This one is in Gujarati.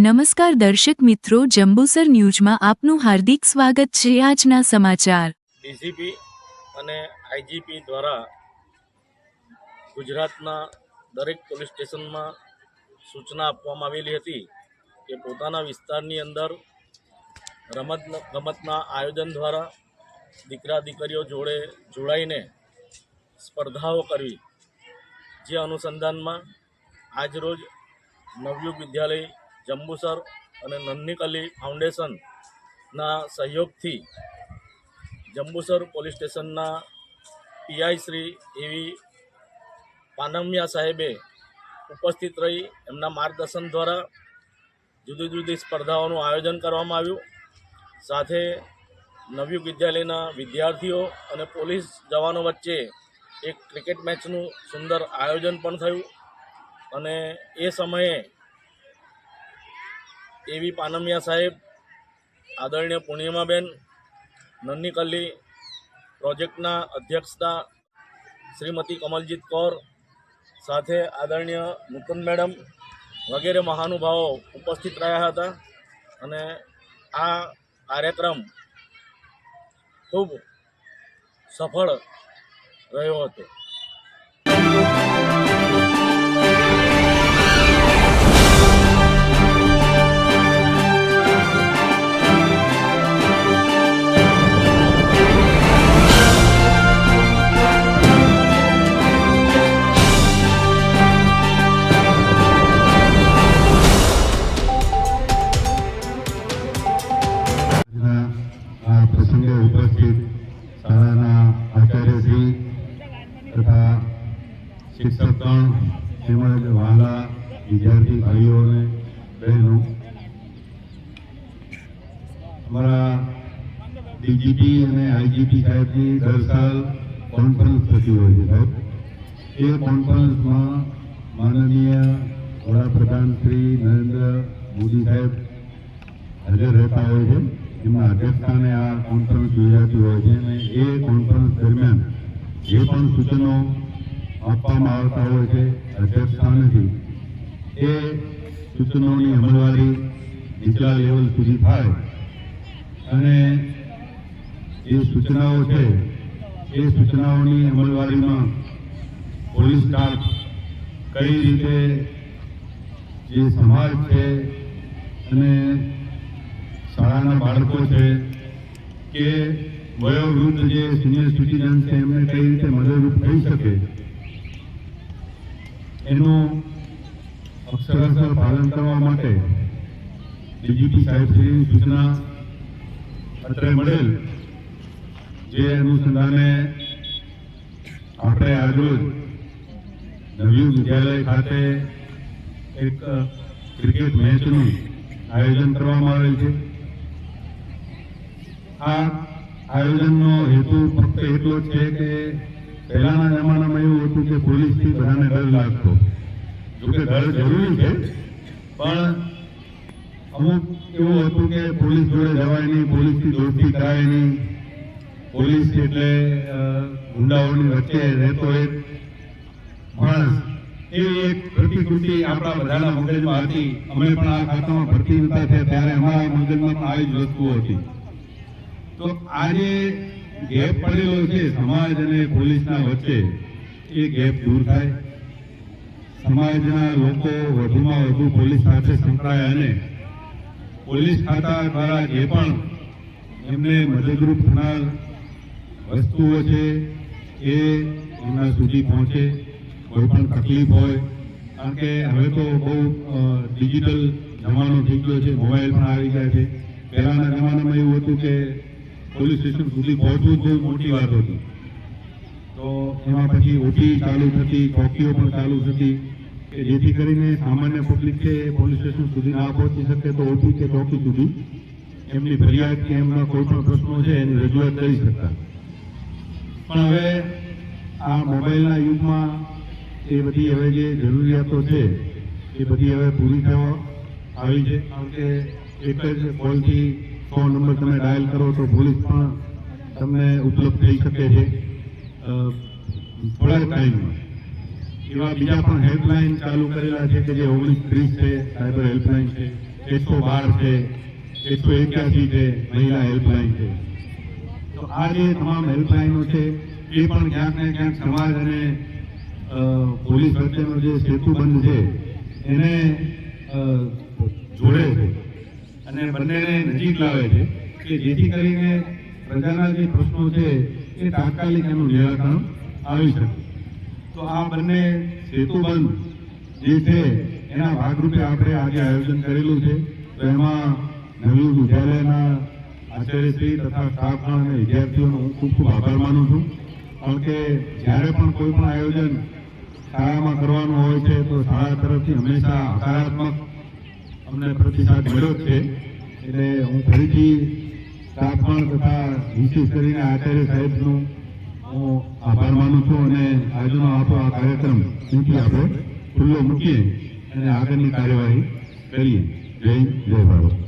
નમસ્કાર દર્શક મિત્રો, જંબુસર ન્યૂઝમાં આપનું હાર્દિક સ્વાગત છે। આજના સમાચાર। ડીજીપી અને આઈજીપી દ્વારા ગુજરાતના દરેક પોલીસ સ્ટેશનમાં સૂચના આપવામાં આવેલી હતી કે પોતાના વિસ્તારની અંદર રમતના આયોજન દ્વારા દીકરા દીકરીઓ જોડે જોડાઈને સ્પર્ધાઓ કરવી। જે અનુસંધાનમાં આજરોજ નવયુગ વિદ્યાલય જંબુસર અને નન્હીકલી ફાઉન્ડેશનના સહયોગથી જંબુસર પોલીસ સ્ટેશનના પીઆઈ શ્રી એવી પાનમિયા સાહેબે ઉપસ્થિત રહી એમના માર્ગદર્શન દ્વારા જુદી જુદી સ્પર્ધાઓનું આયોજન કરવામાં આવ્યું। સાથે નવયુગ વિદ્યાલયના વિદ્યાર્થીઓ અને પોલીસ જવાનો વચ્ચે એક ક્રિકેટ મેચનું સુંદર આયોજન પણ થયું અને એ સમયે એવી પાનમિયા સાહેબ, આદરણીય પૂર્ણિમાબેન, નન્હીકલી પ્રોજેક્ટના અધ્યક્ષતા શ્રીમતી કમલજીત કૌર, સાથે આદરણીય મુકુંદ મેડમ વગેરે મહાનુભાવો ઉપસ્થિત રહ્યા હતા અને આ કાર્યક્રમ ખૂબ સફળ રહ્યો હતો। प्रसंगे उपस्थित शाळाना आचार्यश्री तथा शिक्षकगण તેમજ વાલા વિદ્યાર્થી ભાઈઓ અને બહેનો, અમારા ડીજીપી અને આઈજીપી સાહેબની દર સાલ કોન્ફરન્સ થતી હોય છે સાહેબ। એ કોન્ફરન્સમાં માનનીય વડાપ્રધાન શ્રી નરેન્દ્ર મોદી સાહેબ હાજર રહેતા હોય છે। એમના અધ્યક્ષસ્થાને આ કોન્ફરન્સ યોજાતી હોય છે અને એ કોન્ફરન્સ દરમિયાન જે પણ સૂચનો આપવામાં આવતા હોય છે અધ્યક્ષસ્થાનેથી, એ સૂચનોની અમલવારી નીચલા લેવલ સુધી થાય અને જે સૂચનાઓ છે એ સૂચનાઓની અમલવારીમાં પોલીસ સ્ટાફ કઈ રીતે જે સમાજ છે અને શાળાના બાળકો છે કે વયોવૃદ્ધ જે સિનિયર સિટીઝન છે એમને કઈ રીતે મદદરૂપ થઈ શકે એનું અક્ષરશઃ પાલન કરવા માટે ડીજીપી સાહેબશ્રીની સૂચના અત્રે મળેલ, જે અનુસંધાને આપણે આજરોજ નવયુગ વિદ્યાલય ખાતે એક ક્રિકેટ મેચનું આયોજન કરવામાં આવેલ છે। આ આયોજનનો હેતુ ફક્ત એટલો જ છે કે પહેલાના જમાનામાં એવું હતું કે પોલીસથી બધાને ડર લાગતો, જોકે ડર જરૂરી છે પણ અમુક એવું હતું કે પોલીસ જોડે જવાય નહીં, પોલીસથી દોસ્તી કરાય નહીં, પોલીસ એટલે ગુંડાઓની વચ્ચે રહેતો એક માણસ, એવી એક પ્રતિકૃતિ આપણા બધાના મગજમાં હતી। અમે પણ આ ખાતામાં ભરતી નતા થયા ત્યારે અમારા મગજમાં પણ આવી જ વસ્તુઓ હતી। તો આજે ગેપ પડેલો છે સમાજ અને પોલીસના વચ્ચે, એ ગેપ દૂર થાય, સમાજના લોકો વધુમાં વધુ પોલીસ સાથે સંકળાય અને પોલીસ ખાતા દ્વારા જે પણ એમને મદદરૂપ થનાર વસ્તુઓ છે એ એમના સુધી પહોંચે। કોઈ પણ તકલીફ હોય, કારણ કે હવે તો બહુ ડિજિટલ જમાનો થઈ ગયો છે, મોબાઈલ પણ આવી ગયા છે। પહેલાના જમાનામાં એવું હતું કે પોલીસ સ્ટેશન સુધી પહોંચવું જ બહુ મોટી વાત હતી, તો એમાં પછી ઓટી ચાલુ થતી, ચોકીઓ પણ ચાલુ થતી કે જેથી કરીને સામાન્ય પબ્લિક છે પોલીસ સ્ટેશન સુધી ના પહોંચી શકે તો ઓટી કે ચોકી સુધી એમની ફરિયાદ કે એમના કોઈ પણ પ્રશ્નો છે એની રજૂઆત કરી શકતા। પણ હવે આ મોબાઈલના યુગમાં એ બધી હવે જે જરૂરિયાતો છે એ બધી હવે પૂરી થવા આવી છે, કારણ કે એક જ કોલથી 100 નંબર તમે ડાયલ કરો તો પોલીસ પણ તમને ઉપલબ્ધ થઈ શકે છે થોડા ટાઈમમાં. એવા બીજા પણ હેલ્પલાઇન ચાલુ કરેલા છે કે જે 1930 છે, સાયબર હેલ્પલાઇન છે, 112 છે, 181 છે, મહિલા હેલ્પલાઇન છે. તો આ જે તમામ હેલ્પલાઇનો છે એ પણ ક્યાંક ને ક્યાંક સમાજ અને પોલીસ વચ્ચેનો જે સેતુબંધ છે એને જોડે છે અને બંનેને નજીક લાવે છે કે જેથી કરીને પ્રજાના જે પ્રશ્નો છે એ તાત્કાલિક એનું નિરાકરણ આવી શકે. તો આ બંને સેતુબંધ જે છે એના ભાગરૂપે આપણે આજે આયોજન કરેલું છે. તો એમાં નવી વિદ્યાલયના આચાર્યશ્રી તથા સ્ટાફગણ અને વિદ્યાર્થીઓનો હું ખૂબ ખૂબ આભાર માનું છું. કારણ કે જ્યારે પણ કોઈ પણ આયોજન શાળામાં કરવાનું હોય છે તો શાળા તરફથી હંમેશા હકારાત્મક અમને પ્રતિસાદ મળ્યો જ છે. એટલે હું ફરીથી સ્ટાફગણ તથા વિશેષ કરીને આચાર્ય સાહેબનું હું આભાર માનું છું અને આજનો આપણો આ કાર્યક્રમ અહીંથી આપણે ખુલ્લો મૂકીએ અને આગળની કાર્યવાહી કરીએ. જય ભારત.